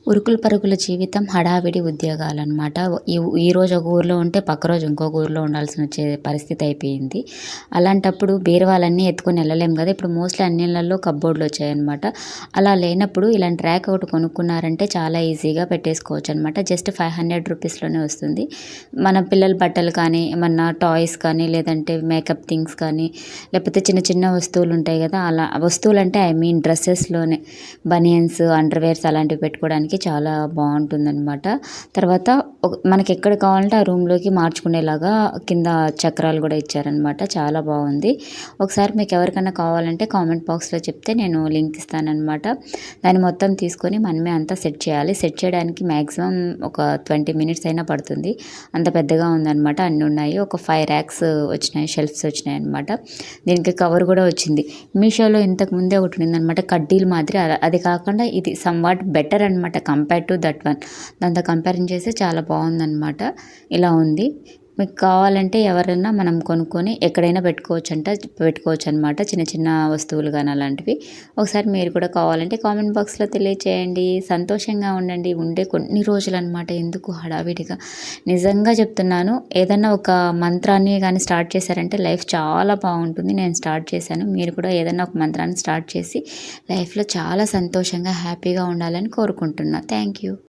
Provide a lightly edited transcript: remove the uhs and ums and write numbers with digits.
ఉరుకులు పరుగుల జీవితం, హడావిడి ఉద్యోగాలనమాట. ఈరోజు ఒక ఊర్లో ఉంటే పక్క రోజు ఇంకొక ఊర్లో ఉండాల్సిన పరిస్థితి అయిపోయింది. అలాంటప్పుడు బీరువాలన్నీ ఎత్తుకొని వెళ్ళలేం కదా! ఇప్పుడు మోస్ట్‌లీ అన్ని ఇళ్లల్లో కప్‌బోర్డ్‌లు వచ్చాయన్నమాట. అలా లేనప్పుడు ఇలాంటి ర్యాక్ ఒకటి కొనుక్కున్నారంటే చాలా ఈజీగా పెట్టేసుకోవచ్చనమాట. జస్ట్ 500 రూపీస్‌లోనే వస్తుంది. మన పిల్లల బట్టలు కానీ, ఏమన్నా టాయ్స్ కానీ, లేదంటే మేకప్ థింగ్స్ కానీ, లేకపోతే చిన్న చిన్న వస్తువులు ఉంటాయి కదా! అలా వస్తువులంటే ఐ మీన్ డ్రెసెస్‌లోనే బనియన్స్, అండర్‌వేర్స్ అలాంటివి పెట్టుకోవడానికి చాలా బావుంటుందనమాట. తర్వాత మనకెక్కడ కావాలంటే ఆ రూమ్‌లోకి మార్చుకునేలాగా కింద చక్రాలు గూడా ఇచ్చారనమాట. చాలా బావుంది. ఒకసారి మీకెవరికన్నా కావాలంటే కామెంట్ బాక్స్‌లో చెప్తే నేను లింక్ ఇస్తాననమాట. దాన్ని మొత్తం తీసుకొని మనమే అంతా సెట్ చేయాలి. సెట్ చేయడానికి మాక్సిమం ఒక 20 మినిట్స్ అయినా పడుతుంది. అంత పెద్దగా ఉందనమాట. అన్నీ ఉన్నాయి. ఒక 5 ర్యాక్స్ వచ్చినాయి. షెల్ఫ్స్ వచ్చినాయనమాట. దీనికి కవర్ గూడా వచ్చింది. మీషోలో ఇంతకు ముందే ఒకటి ఉండిందనమాట. కడ్డీలు మాదిరి అది కాకుండా ఇది సమ్‌వాట్ బెటర్ అనమాట కంపేర్ టు దట్ వన్. దాంతో కంపేరింగ్ చేస్తే చాలా బావుందనమాట. ఇలా ఉంది. మీకు కావాలంటే ఎవరైనా మనం కొనుక్కొని ఎక్కడైనా పెట్టుకోవచ్చనమాట. చిన్న చిన్న వస్తువులు గాని అలాంటివి. ఒకసారి మీరు కూడా కావాలంటే కామెంట్ బాక్స్‌లో తెలియచేయండి. సంతోషంగా ఉండండి. ఉండే కొన్ని రోజులనమాట. ఎందుకు హడావిడిగా. నిజంగా చెప్తున్నాను. ఏదన్నా ఒక మంత్రాన్ని గాని స్టార్ట్ చేశారంటే లైఫ్ చాలా బావుంటుంది. నేను స్టార్ట్ చేశాను. మీరు కూడా ఏదన్నా ఒక మంత్రాన్ని స్టార్ట్ చేసి లైఫ్‌లో చాలా సంతోషంగా, హ్యాపీగా ఉండాలని కోరుకుంటున్నా. Thank you.